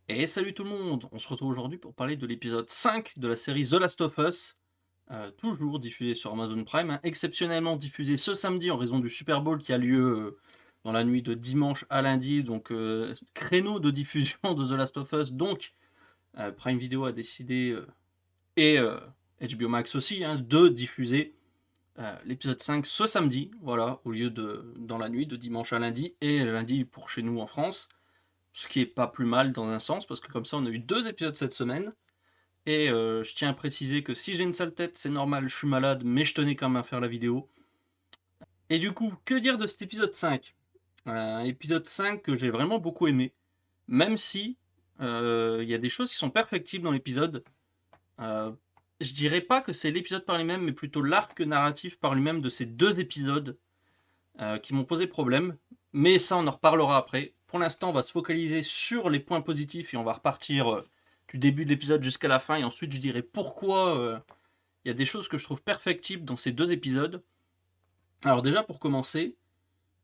Et salut tout le monde! On se retrouve aujourd'hui pour parler de l'épisode 5 de la série The Last of Us, toujours diffusé sur Amazon Prime, hein, exceptionnellement diffusé ce samedi en raison du Super Bowl qui a lieu, dans la nuit de dimanche à lundi, donc créneau de diffusion de The Last of Us, donc Prime Video a décidé, et HBO Max aussi, hein, de diffuser l'épisode 5 ce samedi, voilà, au lieu de dans la nuit de dimanche à lundi, et lundi pour chez nous en France. Ce qui est pas plus mal dans un sens, parce que comme ça on a eu 2 épisodes cette semaine. Et je tiens à préciser que si j'ai une sale tête, c'est normal, je suis malade, mais je tenais quand même à faire la vidéo. Et du coup, que dire de cet épisode 5? Épisode 5 que j'ai vraiment beaucoup aimé, même si il y a des choses qui sont perfectibles dans l'épisode. Euh, je dirais pas que c'est l'épisode par lui-même, mais plutôt l'arc narratif par lui-même de ces 2 épisodes qui m'ont posé problème. Mais ça, on en reparlera après. Pour l'instant, on va se focaliser sur les points positifs et on va repartir du début de l'épisode jusqu'à la fin. Et ensuite, je dirai pourquoi il y a des choses que je trouve perfectibles dans ces 2 épisodes. Alors déjà, pour commencer,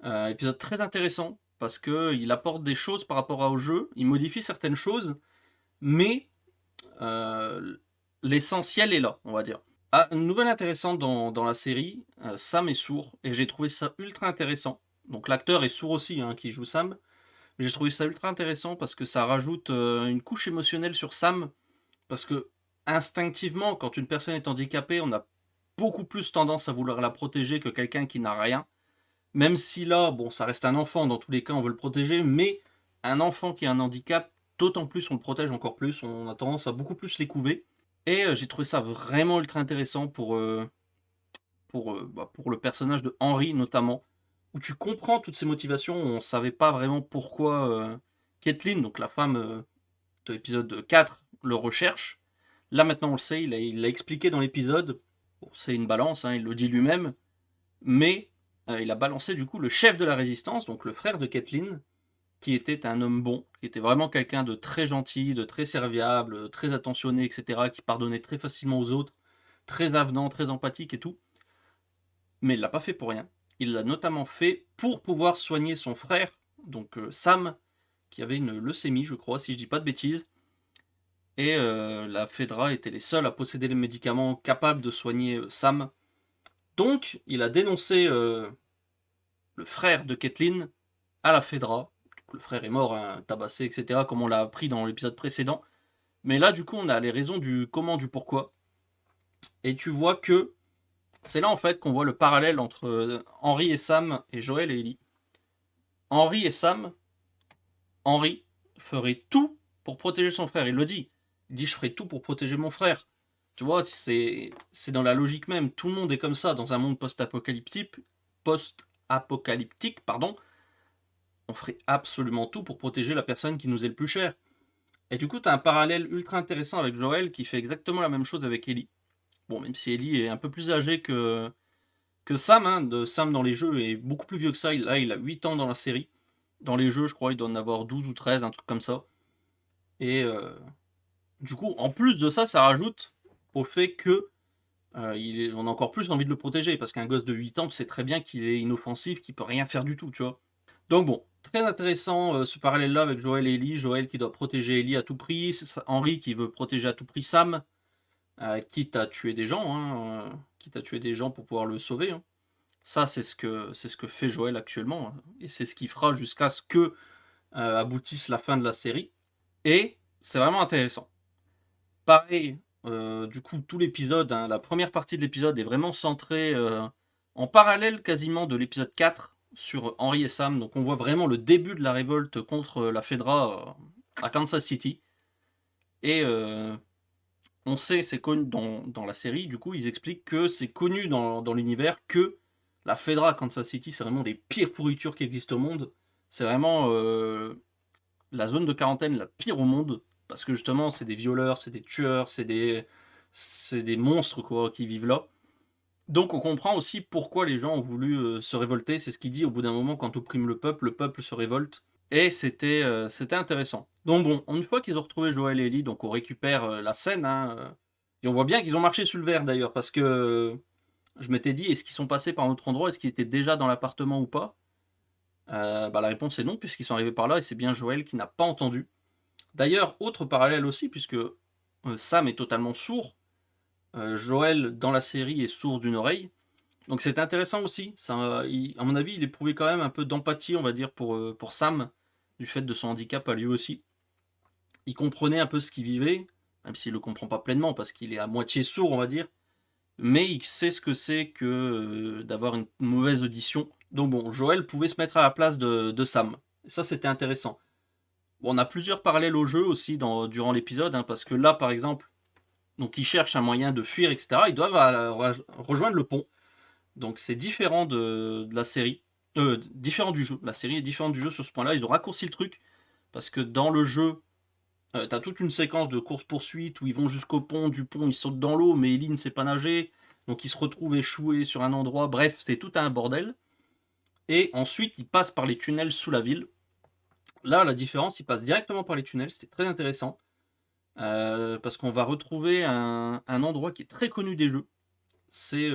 épisode très intéressant parce qu'il apporte des choses par rapport au jeu, il modifie certaines choses, mais euh, l'essentiel est là, on va dire. Ah, une nouvelle intéressante dans la série, Sam est sourd, et j'ai trouvé ça ultra intéressant. Donc l'acteur est sourd aussi, hein, qui joue Sam, mais j'ai trouvé ça ultra intéressant parce que ça rajoute une couche émotionnelle sur Sam, parce que instinctivement, quand une personne est handicapée, on a beaucoup plus tendance à vouloir la protéger que quelqu'un qui n'a rien. Même si là, bon, ça reste un enfant, dans tous les cas, on veut le protéger, mais un enfant qui a un handicap, d'autant plus on le protège encore plus, on a tendance à beaucoup plus les couver. Et j'ai trouvé ça vraiment ultra intéressant pour le personnage de Henry notamment, où tu comprends toutes ses motivations, on ne savait pas vraiment pourquoi Kathleen, donc la femme de l'épisode 4, le recherche. Là maintenant on le sait, il l'a expliqué dans l'épisode, bon, c'est une balance, hein, il le dit lui-même, mais il a balancé du coup le chef de la résistance, donc le frère de Kathleen, qui était un homme bon, qui était vraiment quelqu'un de très gentil, de très serviable, très attentionné, etc., qui pardonnait très facilement aux autres, très avenant, très empathique et tout. Mais il l'a pas fait pour rien. Il l'a notamment fait pour pouvoir soigner son frère, donc Sam, qui avait une leucémie, je crois, si je dis pas de bêtises. Et la Fedra était les seuls à posséder les médicaments capables de soigner Sam. Donc, il a dénoncé le frère de Kathleen à la Fedra. Le frère est mort, hein, tabassé, etc., comme on l'a appris dans l'épisode précédent. Mais là, du coup, on a les raisons du comment, du pourquoi. Et tu vois que c'est là, en fait, qu'on voit le parallèle entre Henry et Sam et Joël et Ellie. Henry et Sam, Henry ferait tout pour protéger son frère. Il le dit. Il dit: je ferai tout pour protéger mon frère. Tu vois, c'est dans la logique même. Tout le monde est comme ça dans un monde post-apocalyptique, pardon. On ferait absolument tout pour protéger la personne qui nous est le plus chère. Et du coup, tu as un parallèle ultra intéressant avec Joël qui fait exactement la même chose avec Ellie. Bon, même si Ellie est un peu plus âgée que Sam, hein, de Sam dans les jeux est beaucoup plus vieux que ça. Là, il a 8 ans dans la série. Dans les jeux, je crois, il doit en avoir 12 ou 13, un truc comme ça. Et du coup, en plus de ça, ça rajoute au fait que on a encore plus envie de le protéger. Parce qu'un gosse de 8 ans, tu sais très bien qu'il est inoffensif, qu'il peut rien faire du tout, tu vois. Donc bon, très intéressant ce parallèle-là avec Joël et Ellie. Joël qui doit protéger Ellie à tout prix. Henry qui veut protéger à tout prix Sam, quitte à tuer des gens, hein, quitte à tuer des gens pour pouvoir le sauver, hein. Ça, c'est ce que fait Joël actuellement, hein, et c'est ce qu'il fera jusqu'à ce que aboutisse la fin de la série. Et c'est vraiment intéressant. Pareil, du coup, tout l'épisode, hein, la première partie de l'épisode est vraiment centrée en parallèle quasiment de l'épisode 4 sur Henry et Sam. Donc on voit vraiment le début de la révolte contre la Fedra à Kansas City. Et on sait, c'est connu dans la série, du coup, ils expliquent que c'est connu dans l'univers que la Fedra à Kansas City, c'est vraiment des pires pourritures qui existent au monde. C'est vraiment la zone de quarantaine la pire au monde. Parce que justement, c'est des violeurs, c'est des tueurs, c'est des monstres quoi, qui vivent là. Donc on comprend aussi pourquoi les gens ont voulu se révolter. C'est ce qu'il dit au bout d'un moment, quand on opprime le peuple se révolte. Et c'était intéressant. Donc bon, une fois qu'ils ont retrouvé Joël et Ellie, donc on récupère la scène, hein, et on voit bien qu'ils ont marché sur le verre d'ailleurs, parce que je m'étais dit, est-ce qu'ils sont passés par un autre endroit, est-ce qu'ils étaient déjà dans l'appartement ou pas. Bah, la réponse est non, puisqu'ils sont arrivés par là, et c'est bien Joël qui n'a pas entendu. D'ailleurs, autre parallèle aussi, puisque Sam est totalement sourd, Joël dans la série est sourd d'une oreille. Donc c'est intéressant aussi. Ça, à mon avis, il éprouvait quand même un peu d'empathie, on va dire, pour Sam, du fait de son handicap à lui aussi. Il comprenait un peu ce qu'il vivait, même s'il ne le comprend pas pleinement, parce qu'il est à moitié sourd, on va dire. Mais il sait ce que c'est que d'avoir une mauvaise audition. Donc bon, Joël pouvait se mettre à la place de Sam. Et ça, c'était intéressant. Bon, on a plusieurs parallèles au jeu aussi durant l'épisode, hein, parce que là, par exemple, donc ils cherchent un moyen de fuir, etc. Ils doivent rejoindre le pont. Donc c'est différent de la série. Différent du jeu. La série est différente du jeu sur ce point-là. Ils ont raccourci le truc. Parce que dans le jeu, t'as toute une séquence de course-poursuite où ils vont jusqu'au pont. Du pont, ils sautent dans l'eau, mais Ellie ne sait pas nager. Donc ils se retrouvent échoués sur un endroit. Bref, c'est tout un bordel. Et ensuite, ils passent par les tunnels sous la ville. Là, la différence, ils passent directement par les tunnels. C'était très intéressant. Parce qu'on va retrouver un endroit qui est très connu des jeux. C'est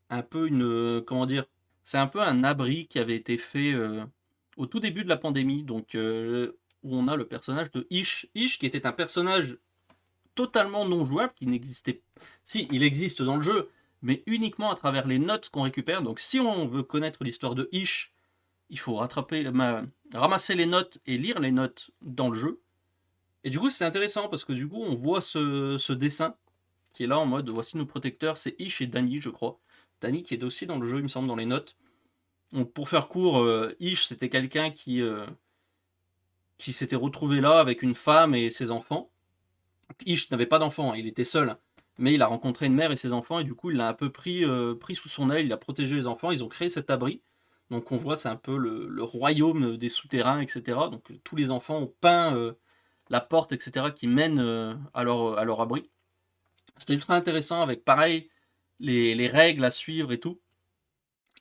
un peu comment dire, c'est un peu un abri qui avait été fait au tout début de la pandémie, donc où on a le personnage de Ish. Ish qui était un personnage totalement non jouable, qui n'existait... Si, il existe dans le jeu, mais uniquement à travers les notes qu'on récupère. Donc si on veut connaître l'histoire de Ish, il faut ramasser les notes et lire les notes dans le jeu. Et du coup, c'est intéressant parce que du coup, on voit ce dessin qui est là en mode voici nos protecteurs, c'est Ish et Danny, je crois. Danny qui est aussi dans le jeu, il me semble, dans les notes. Donc, pour faire court, Ish, c'était quelqu'un qui s'était retrouvé là avec une femme et ses enfants. Ish n'avait pas d'enfants, il était seul. Mais il a rencontré une mère et ses enfants, et du coup, il l'a un peu pris sous son aile, il a protégé les enfants, ils ont créé cet abri. Donc on voit, c'est un peu le royaume des souterrains, etc. Donc tous les enfants ont peint la porte, etc., qui mène à leur abri. C'était ultra intéressant avec, pareil, les règles à suivre et tout.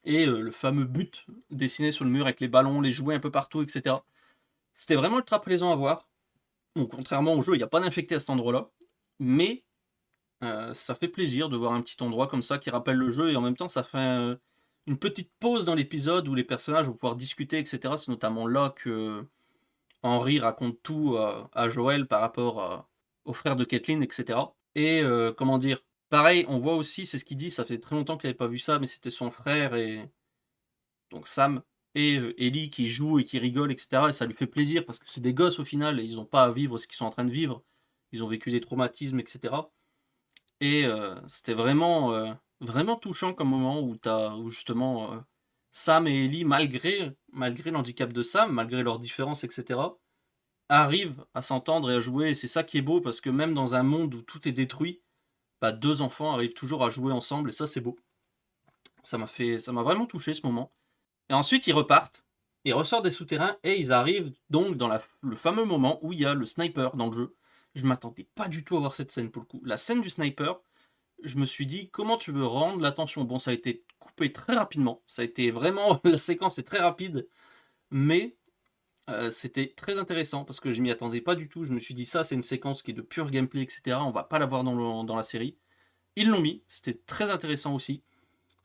Et le fameux but dessiné sur le mur avec les ballons, les jouets un peu partout, etc. C'était vraiment ultra plaisant à voir. Donc, contrairement au jeu, il n'y a pas d'infecté à cet endroit-là. Mais ça fait plaisir de voir un petit endroit comme ça qui rappelle le jeu. Et en même temps, ça fait une petite pause dans l'épisode où les personnages vont pouvoir discuter, etc. C'est notamment là que Henry raconte tout à Joël par rapport au frère de Kathleen, etc. Et comment dire, pareil, on voit aussi, c'est ce qu'il dit, ça fait très longtemps qu'il n'avait pas vu ça, mais c'était son frère et donc Sam et Ellie qui jouent et qui rigolent, etc. Et ça lui fait plaisir parce que c'est des gosses au final et ils n'ont pas à vivre ce qu'ils sont en train de vivre. Ils ont vécu des traumatismes, etc. Et c'était vraiment touchant comme moment où justement Sam et Ellie, malgré l'handicap de Sam, malgré leurs différences, etc., arrivent à s'entendre et à jouer. Et c'est ça qui est beau parce que même dans un monde où tout est détruit, bah, deux enfants arrivent toujours à jouer ensemble et ça c'est beau. Ça m'a vraiment touché ce moment. Et ensuite ils repartent, ils ressortent des souterrains et ils arrivent donc dans le fameux moment où il y a le sniper dans le jeu. Je m'attendais pas du tout à voir cette scène pour le coup. La scène du sniper, je me suis dit comment tu veux rendre l'attention. Bon, ça a été coupé très rapidement, ça a été vraiment, la séquence est très rapide, mais c'était très intéressant parce que je m'y attendais pas du tout. Je me suis dit ça c'est une séquence qui est de pur gameplay, etc. On va pas la voir dans la série. Ils l'ont mis, c'était très intéressant aussi.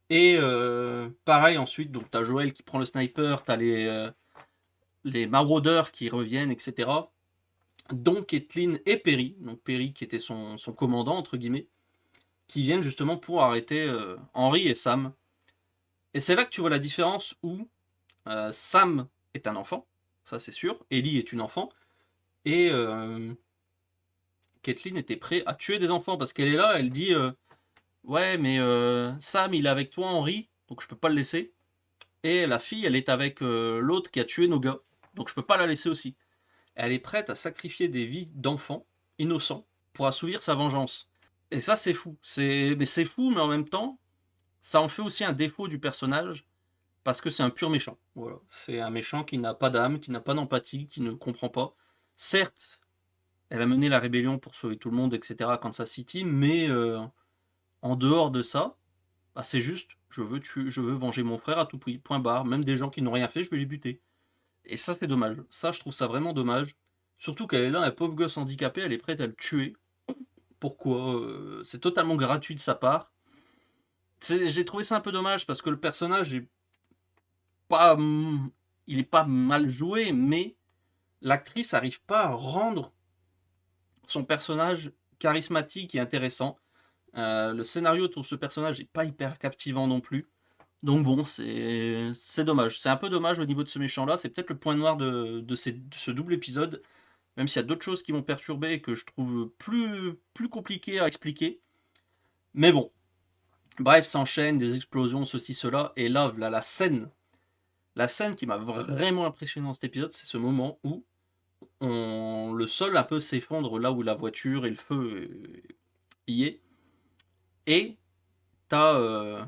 Et pareil ensuite, donc t'as Joël qui prend le sniper, t'as les maraudeurs qui reviennent, etc. Dont Kathleen et Perry, donc Perry qui était son commandant, entre guillemets, qui viennent justement pour arrêter Henry et Sam. Et c'est là que tu vois la différence où Sam est un enfant, ça c'est sûr, Ellie est une enfant, et Kathleen était prête à tuer des enfants parce qu'elle est là, elle dit ouais mais Sam il est avec toi Henry, donc je peux pas le laisser. Et la fille, elle est avec l'autre qui a tué nos gars. Donc je peux pas la laisser aussi. Elle est prête à sacrifier des vies d'enfants innocents pour assouvir sa vengeance. Et ça, c'est fou. C'est fou, mais en même temps, ça en fait aussi un défaut du personnage parce que c'est un pur méchant. Voilà. C'est un méchant qui n'a pas d'âme, qui n'a pas d'empathie, qui ne comprend pas. Certes, elle a mené la rébellion pour sauver tout le monde, etc. à Kansas City, mais en dehors de ça, bah, c'est juste, je veux venger mon frère à tout prix, point barre. Même des gens qui n'ont rien fait, je vais les buter. Et ça, c'est dommage. Ça, je trouve ça vraiment dommage. Surtout qu'elle est là, un pauvre gosse handicapé, elle est prête à le tuer. Pourquoi c'est totalement gratuit de sa part. J'ai trouvé ça un peu dommage parce que le personnage est pas, il est pas mal joué, mais l'actrice n'arrive pas à rendre son personnage charismatique et intéressant. Le scénario autour de ce personnage n'est pas hyper captivant non plus. Donc bon, c'est dommage. C'est un peu dommage au niveau de ce méchant-là. C'est peut-être le point noir de ce double épisode. Même s'il y a d'autres choses qui m'ont perturbé et que je trouve plus compliquées à expliquer. Mais bon. Bref, s'enchaîne, des explosions, ceci, cela. Et là, la scène. La scène qui m'a vraiment impressionné dans cet épisode, c'est ce moment où le sol un peu s'effondre là où la voiture et le feu y est. Et t'as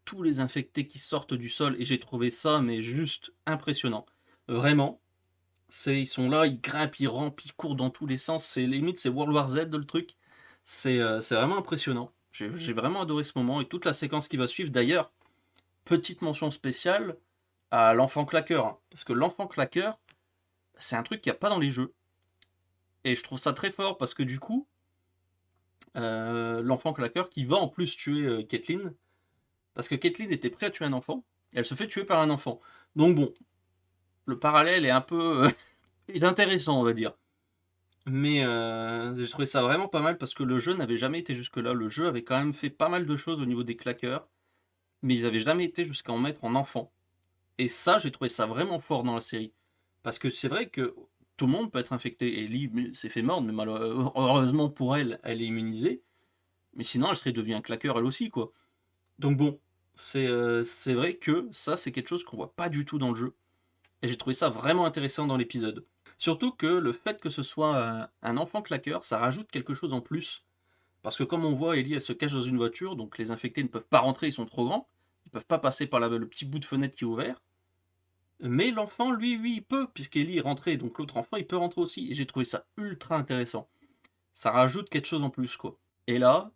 tous les infectés qui sortent du sol. Et j'ai trouvé ça, mais juste impressionnant. Vraiment. Ils sont là, ils grimpent, ils rampent, ils courent dans tous les sens. C'est limite, c'est World War Z le truc. C'est vraiment impressionnant. J'ai vraiment adoré ce moment et toute la séquence qui va suivre. D'ailleurs, petite mention spéciale à l'enfant claqueur. Hein, parce que l'enfant claqueur, c'est un truc qu'il n'y a pas dans les jeux. Et je trouve ça très fort parce que du coup, l'enfant claqueur qui va en plus tuer Caitlyn. Parce que Caitlyn était prête à tuer un enfant. Et elle se fait tuer par un enfant. Donc bon, le parallèle est un peu est intéressant, on va dire. Mais j'ai trouvé ça vraiment pas mal parce que le jeu n'avait jamais été jusque-là. Le jeu avait quand même fait pas mal de choses au niveau des claqueurs, mais ils avaient jamais été jusqu'à en mettre en enfant. Et ça, j'ai trouvé ça vraiment fort dans la série. Parce que c'est vrai que tout le monde peut être infecté. Ellie s'est fait mordre, mais malheureusement pour elle, elle est immunisée. Mais sinon, elle serait devenue un claqueur elle aussi, quoi. Donc bon, c'est vrai que ça, c'est quelque chose qu'on voit pas du tout dans le jeu. Et j'ai trouvé ça vraiment intéressant dans l'épisode. Surtout que le fait que ce soit un enfant claqueur, ça rajoute quelque chose en plus. Parce que comme on voit, Ellie, elle se cache dans une voiture, donc les infectés ne peuvent pas rentrer, ils sont trop grands. Ils ne peuvent pas passer par le petit bout de fenêtre qui est ouvert. Mais l'enfant, lui, oui, il peut, puisqu'Ellie est rentrée, donc l'autre enfant, il peut rentrer aussi. Et j'ai trouvé ça ultra intéressant. Ça rajoute quelque chose en plus, quoi. Et là,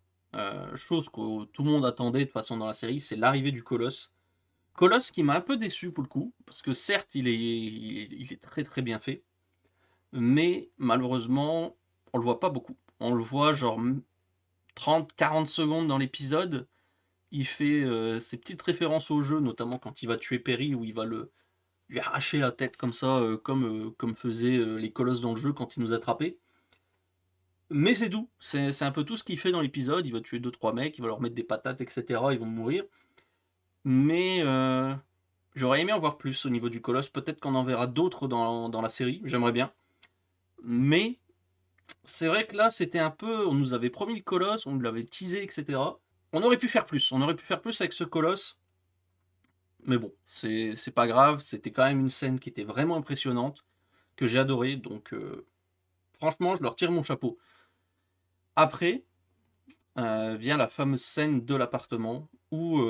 chose que tout le monde attendait de toute façon dans la série, c'est l'arrivée du Colosse. Colosse qui m'a un peu déçu pour le coup, parce que certes, il est très très bien fait, mais malheureusement, on le voit pas beaucoup. On le voit genre 30-40 secondes dans l'épisode. Il fait ses petites références au jeu, notamment quand il va tuer Perry, où il va lui arracher la tête comme ça, comme faisaient les colosses dans le jeu quand il nous attrapait. Mais c'est tout, c'est un peu tout ce qu'il fait dans l'épisode. Il va tuer 2-3 mecs, il va leur mettre des patates, etc. Ils vont mourir. Mais j'aurais aimé en voir plus au niveau du colosse. Peut-être qu'on en verra d'autres dans la série, j'aimerais bien. Mais c'est vrai que là, c'était un peu. On nous avait promis le colosse, on nous l'avait teasé, etc. On aurait pu faire plus. On aurait pu faire plus avec ce colosse. Mais bon, c'est pas grave. C'était quand même une scène qui était vraiment impressionnante, que j'ai adoré. Donc, franchement, je leur tire mon chapeau. Après, vient la fameuse scène de l'appartement où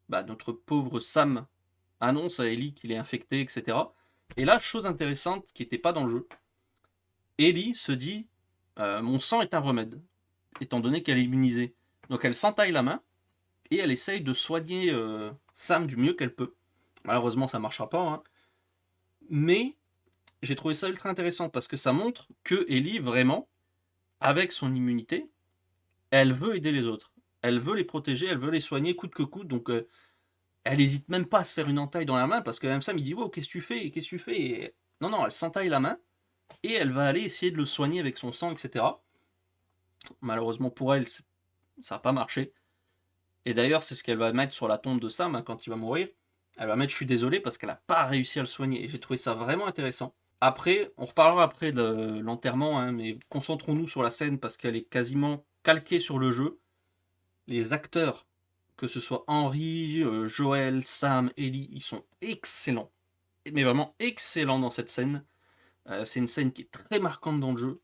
notre pauvre Sam annonce à Ellie qu'il est infecté, etc. Et là, chose intéressante qui n'était pas dans le jeu, Ellie se dit mon sang est un remède, étant donné qu'elle est immunisée. Donc elle s'entaille la main et elle essaye de soigner Sam du mieux qu'elle peut. Malheureusement, ça ne marchera pas, hein. Mais j'ai trouvé ça ultra intéressant parce que ça montre que Ellie, vraiment, avec son immunité, elle veut aider les autres. Elle veut les protéger, elle veut les soigner coûte que coûte. Donc elle n'hésite même pas à se faire une entaille dans la main parce que même Sam il dit wow, qu'est-ce que tu fais, qu'est-ce que tu fais et... Non, elle s'entaille la main et elle va aller essayer de le soigner avec son sang, etc. Malheureusement pour elle, ça n'a pas marché. Et d'ailleurs, c'est ce qu'elle va mettre sur la tombe de Sam hein, quand il va mourir. Elle va mettre je suis désolé parce qu'elle n'a pas réussi à le soigner. Et j'ai trouvé ça vraiment intéressant. Après, on reparlera après de l'enterrement, hein, mais concentrons-nous sur la scène parce qu'elle est quasiment calquée sur le jeu. Les acteurs, que ce soit Henry, Joel, Sam, Ellie, ils sont excellents. Mais vraiment excellents dans cette scène. C'est une scène qui est très marquante dans le jeu.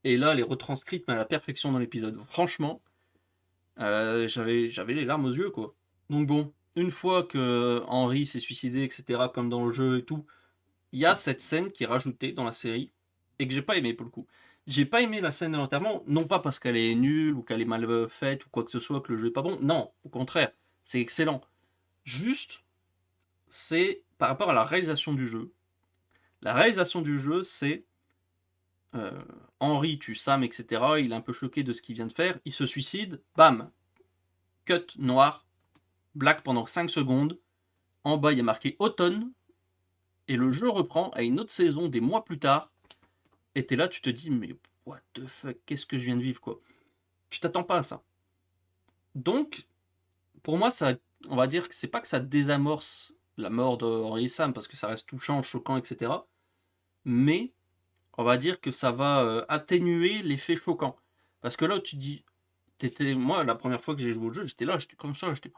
Et là, elle est retranscrite à la perfection dans l'épisode. Franchement, j'avais les larmes aux yeux, quoi. Donc bon, une fois que Henry s'est suicidé, etc., comme dans le jeu et tout, il y a cette scène qui est rajoutée dans la série et que j'ai pas aimé pour le coup. J'ai pas aimé la scène de l'enterrement, non pas parce qu'elle est nulle ou qu'elle est mal faite ou quoi que ce soit, que le jeu est pas bon. Non, au contraire, c'est excellent. Juste, c'est par rapport à la réalisation du jeu. La réalisation du jeu, c'est Henry tue Sam, etc. Il est un peu choqué de ce qu'il vient de faire. Il se suicide. Bam. Cut noir. Black pendant 5 secondes. En bas, il y a marqué automne. et le jeu reprend à une autre saison des mois plus tard, et t'es là, tu te dis, mais what the fuck, qu'est-ce que je viens de vivre, quoi. Tu t'attends pas à ça. Donc, pour moi, ça, on va dire que c'est pas que ça désamorce la mort de Henry et Sam, parce que ça reste touchant, choquant, etc. Mais, on va dire que ça va atténuer l'effet choquant. Parce que là, tu dis, moi, la première fois que j'ai joué au jeu, j'étais là, j'étais comme ça, j'étais,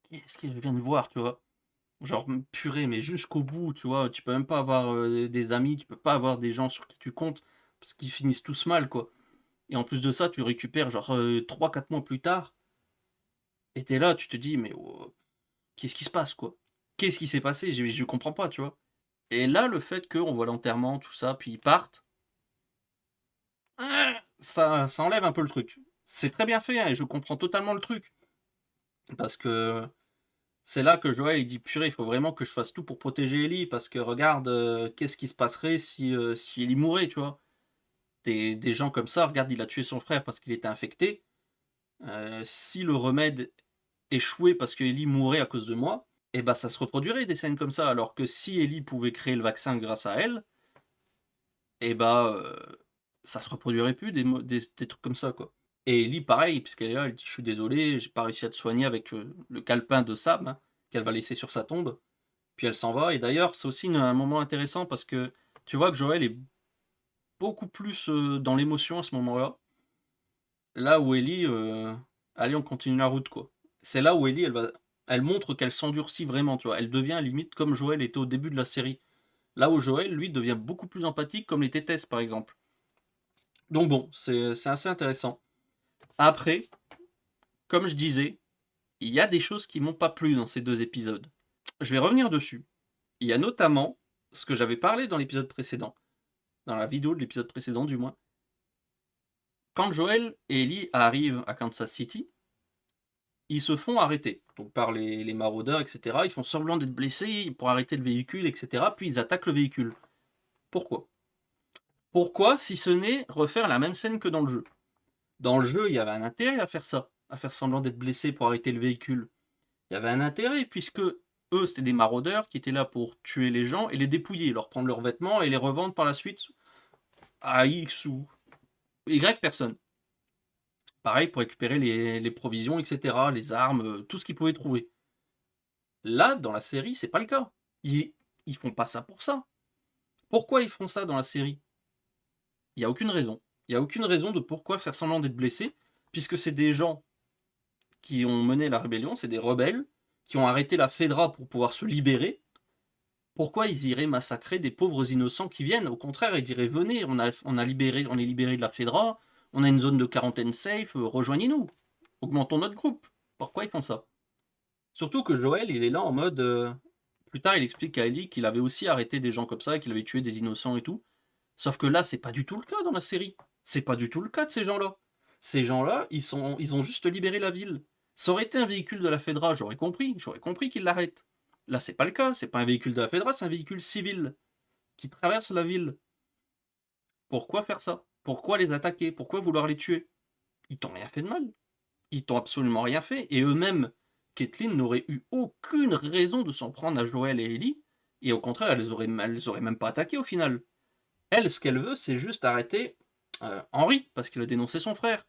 qu'est-ce que je viens de voir, tu vois. Genre, purée, mais jusqu'au bout, tu vois, tu peux même pas avoir des amis, tu peux pas avoir des gens sur qui tu comptes, parce qu'ils finissent tous mal, quoi. Et en plus de ça, tu le récupères genre 3-4 mois plus tard, et t'es là, tu te dis, mais oh, qu'est-ce qui se passe, quoi? Qu'est-ce qui s'est passé? Je comprends pas, tu vois. Et là, le fait qu'on voit l'enterrement, tout ça, puis ils partent, ça enlève un peu le truc. C'est très bien fait, hein, et je comprends totalement le truc. Parce que c'est là que Joël il dit purée, il faut vraiment que je fasse tout pour protéger Ellie, parce que regarde, qu'est-ce qui se passerait si Ellie mourait, tu vois. Des gens comme ça, regarde, il a tué son frère parce qu'il était infecté. Si le remède échouait parce que Ellie mourait à cause de moi, et bah ça se reproduirait des scènes comme ça. Alors que si Ellie pouvait créer le vaccin grâce à elle, et bah ça se reproduirait plus des trucs comme ça, quoi. Et Ellie, pareil, puisqu'elle est là, elle dit je suis désolée, j'ai pas réussi à te soigner avec le calepin de Sam, hein, qu'elle va laisser sur sa tombe. Puis elle s'en va. Et d'ailleurs, c'est aussi un moment intéressant parce que tu vois que Joël est beaucoup plus dans l'émotion à ce moment-là. Là où Ellie, allez, on continue la route, quoi. C'est là où Ellie, elle montre qu'elle s'endurcit vraiment, tu vois. Elle devient limite comme Joël était au début de la série. Là où Joël, lui, devient beaucoup plus empathique, comme l'était Tess, par exemple. Donc bon, c'est assez intéressant. Après, comme je disais, il y a des choses qui m'ont pas plu dans ces 2 épisodes. Je vais revenir dessus. Il y a notamment ce que j'avais parlé dans l'épisode précédent, dans la vidéo de l'épisode précédent du moins. Quand Joël et Ellie arrivent à Kansas City, ils se font arrêter donc par les maraudeurs, etc. Ils font semblant d'être blessés pour arrêter le véhicule, etc. Puis ils attaquent le véhicule. Pourquoi? Pourquoi, si ce n'est refaire la même scène que dans le jeu? Dans le jeu, il y avait un intérêt à faire ça, à faire semblant d'être blessé pour arrêter le véhicule. Il y avait un intérêt, puisque eux, c'était des maraudeurs qui étaient là pour tuer les gens et les dépouiller, leur prendre leurs vêtements et les revendre par la suite à X ou Y personnes. Pareil pour récupérer les provisions, etc., les armes, tout ce qu'ils pouvaient trouver. Là, dans la série, c'est pas le cas. Ils font pas ça pour ça. Pourquoi ils font ça dans la série? Il n'y a aucune raison. Il n'y a aucune raison de pourquoi faire semblant d'être blessé, puisque c'est des gens qui ont mené la rébellion, c'est des rebelles, qui ont arrêté la Fedra pour pouvoir se libérer. Pourquoi ils iraient massacrer des pauvres innocents qui viennent? Au contraire, ils diraient venez, on est libéré de la Fedra, on a une zone de quarantaine safe, rejoignez-nous, augmentons notre groupe. Pourquoi ils font ça? Surtout que Joël, il est là en mode. Plus tard, il explique à Ellie qu'il avait aussi arrêté des gens comme ça, qu'il avait tué des innocents et tout. Sauf que là, c'est pas du tout le cas dans la série. C'est pas du tout le cas de ces gens-là. Ces gens-là, ils ont juste libéré la ville. Ça aurait été un véhicule de la Fedra, j'aurais compris qu'ils l'arrêtent. Là, c'est pas le cas. C'est pas un véhicule de la Fedra, c'est un véhicule civil qui traverse la ville. Pourquoi faire ça? Pourquoi les attaquer? Pourquoi vouloir les tuer? Ils t'ont rien fait de mal. Ils t'ont absolument rien fait. Et eux-mêmes, Caitlyn n'aurait eu aucune raison de s'en prendre à Joël et Ellie. Et au contraire, elles les auraient même pas attaquées au final. Elle, ce qu'elle veut, c'est juste arrêter Henry, parce qu'il a dénoncé son frère.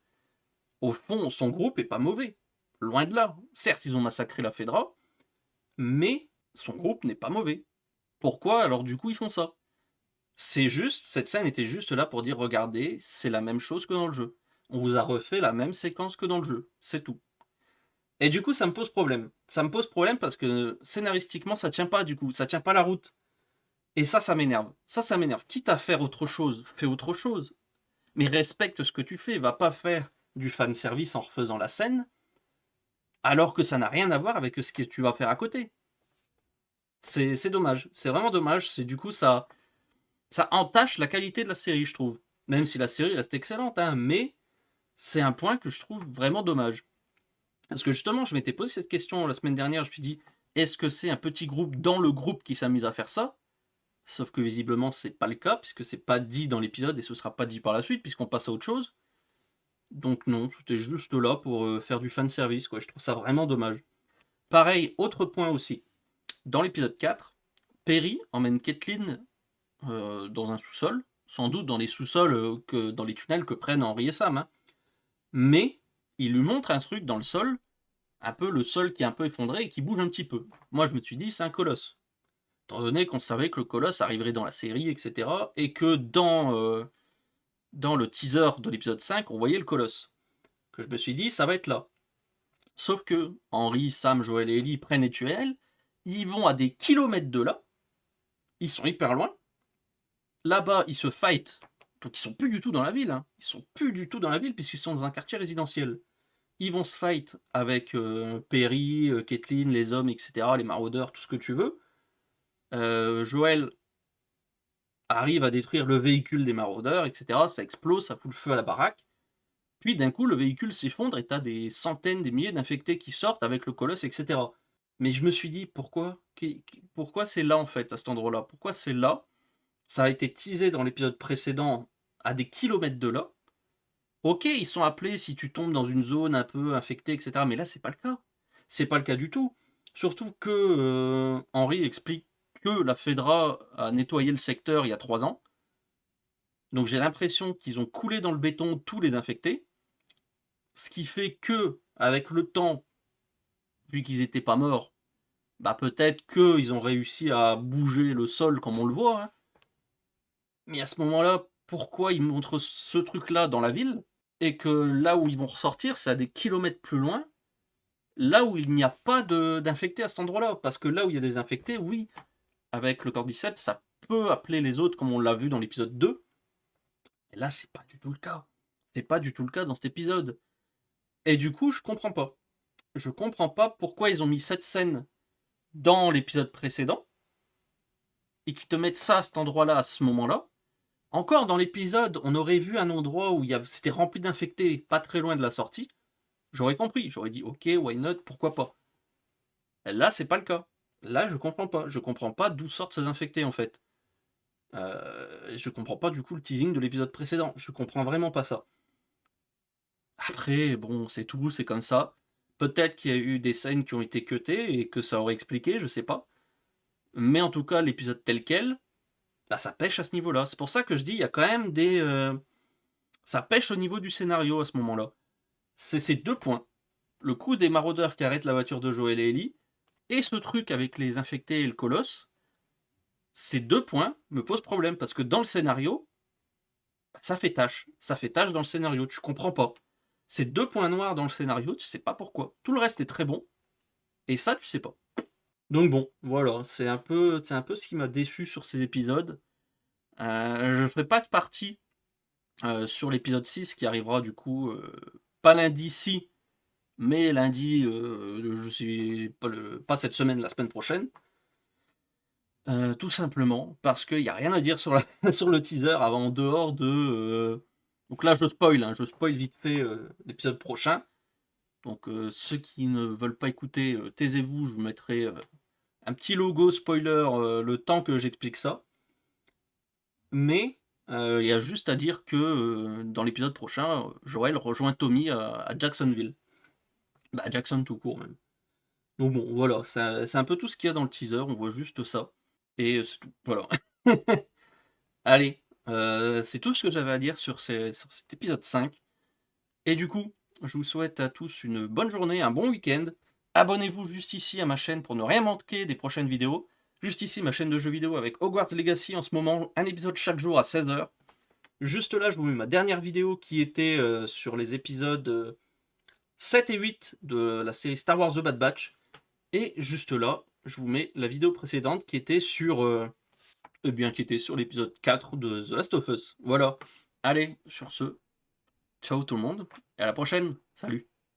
Au fond, son groupe est pas mauvais. Loin de là. Certes, ils ont massacré la Fedra, mais son groupe n'est pas mauvais. Pourquoi alors du coup ils font ça? C'est juste, cette scène était juste là pour dire regardez, c'est la même chose que dans le jeu. On vous a refait la même séquence que dans le jeu. C'est tout. Et du coup, ça me pose problème. Ça me pose problème parce que scénaristiquement, ça tient pas du coup. Ça tient pas la route. Et ça m'énerve. Ça m'énerve. Quitte à faire autre chose, fais autre chose. Mais respecte ce que tu fais. Va pas faire du fan service en refaisant la scène, alors que ça n'a rien à voir avec ce que tu vas faire à côté. C'est dommage. C'est vraiment dommage. C'est du coup, ça entache la qualité de la série, je trouve. Même si la série reste excellente, hein, mais c'est un point que je trouve vraiment dommage. Parce que justement, je m'étais posé cette question la semaine dernière, je me suis dit, est-ce que c'est un petit groupe dans le groupe qui s'amuse à faire ça? Sauf que visiblement, c'est pas le cas, puisque c'est pas dit dans l'épisode et ce sera pas dit par la suite, puisqu'on passe à autre chose. Donc non, c'était juste là pour faire du fanservice, quoi. Je trouve ça vraiment dommage. Pareil, autre point aussi. Dans l'épisode 4, Perry emmène Caitlyn dans un sous-sol, sans doute dans les sous-sols, que dans les tunnels que prennent Henry et Sam, hein. Mais il lui montre un truc dans le sol, un peu le sol qui est un peu effondré et qui bouge un petit peu. Moi, je me suis dit, c'est un colosse. Étant donné qu'on savait que le colosse arriverait dans la série, etc. Et que dans le teaser de l'épisode 5, on voyait le colosse. Que je me suis dit, ça va être là. Sauf que Henry, Sam, Joel et Ellie prennent les tunnels, ils vont à des kilomètres de là, ils sont hyper loin. Là-bas, ils se fight. Donc ils sont plus du tout dans la ville, hein. Ils sont plus du tout dans la ville puisqu'ils sont dans un quartier résidentiel. Ils vont se fight avec Perry, Caitlyn, les hommes, etc., les maraudeurs, tout ce que tu veux. Joel arrive à détruire le véhicule des maraudeurs, etc. Ça explose, ça fout le feu à la baraque. Puis d'un coup, le véhicule s'effondre et t'as des centaines, des milliers d'infectés qui sortent avec le colosse, etc. Mais je me suis dit, pourquoi c'est là en fait, à cet endroit-là? Pourquoi c'est là? Ça a été teasé dans l'épisode précédent à des kilomètres de là. Ok, ils sont appelés si tu tombes dans une zone un peu infectée, etc. Mais là, c'est pas le cas. C'est pas le cas du tout. Surtout que Henry explique que la Fedra a nettoyé le secteur il y a 3 ans. Donc j'ai l'impression qu'ils ont coulé dans le béton tous les infectés. Ce qui fait que, avec le temps, vu qu'ils n'étaient pas morts, bah peut-être qu'ils ont réussi à bouger le sol comme on le voit, hein. Mais à ce moment-là, pourquoi ils montrent ce truc-là dans la ville et que là où ils vont ressortir, c'est à des kilomètres plus loin, là où il n'y a pas d'infectés à cet endroit-là? Parce que là où il y a des infectés, oui, avec le cordyceps, ça peut appeler les autres, comme on l'a vu dans l'épisode 2. Et là, c'est pas du tout le cas. C'est pas du tout le cas dans cet épisode. Et du coup, je comprends pas. Je comprends pas pourquoi ils ont mis cette scène dans l'épisode précédent et qu'ils te mettent ça à cet endroit-là, à ce moment-là. Encore dans l'épisode, on aurait vu un endroit où c'était rempli d'infectés, pas très loin de la sortie. J'aurais compris, j'aurais dit ok, why not, pourquoi pas. Là, c'est pas le cas. Là, je comprends pas. Je comprends pas d'où sortent ces infectés en fait. Je comprends pas du coup le teasing de l'épisode précédent. Je comprends vraiment pas ça. Après, bon, c'est tout, c'est comme ça. Peut-être qu'il y a eu des scènes qui ont été cutées et que ça aurait expliqué, je sais pas. Mais en tout cas, l'épisode tel quel, bah, ça pêche à ce niveau-là. C'est pour ça que je dis, il y a quand même ça pêche au niveau du scénario à ce moment-là. C'est ces 2 points. Le coup des maraudeurs qui arrêtent la voiture de Joel et Ellie, et ce truc avec les infectés et le colosse, ces 2 points me posent problème, parce que dans le scénario, ça fait tâche. Ça fait tâche dans le scénario, tu comprends pas. Ces 2 points noirs dans le scénario, tu sais pas pourquoi. Tout le reste est très bon, et ça, tu sais pas. Donc bon, voilà, c'est un peu ce qui m'a déçu sur ces épisodes. Je ne ferai pas de partie sur l'épisode 6 qui arrivera du coup, pas lundi si, mais lundi, je sais pas cette semaine, la semaine prochaine. Tout simplement parce qu'il n'y a rien à dire sur, sur le teaser avant en dehors de. Donc là, je spoil, hein, je spoil vite fait l'épisode prochain. Donc ceux qui ne veulent pas écouter, taisez-vous, je vous mettrai un petit logo spoiler le temps que j'explique ça. Mais il y a juste à dire que dans l'épisode prochain, Joel rejoint Tommy à Jacksonville. Bah, Jackson tout court même. Donc bon, voilà, c'est un peu tout ce qu'il y a dans le teaser, on voit juste ça. Et c'est tout, voilà. Allez, c'est tout ce que j'avais à dire sur cet épisode 5. Et du coup, je vous souhaite à tous une bonne journée, un bon week-end. Abonnez-vous juste ici à ma chaîne pour ne rien manquer des prochaines vidéos. Juste ici, ma chaîne de jeux vidéo avec Hogwarts Legacy en ce moment, un épisode chaque jour à 16h. Juste là, je vous mets ma dernière vidéo qui était sur les épisodes 7 et 8 de la série Star Wars The Bad Batch. Et juste là, je vous mets la vidéo précédente qui était sur l'épisode 4 de The Last of Us. Voilà. Allez, sur ce, ciao tout le monde, et à la prochaine. Salut.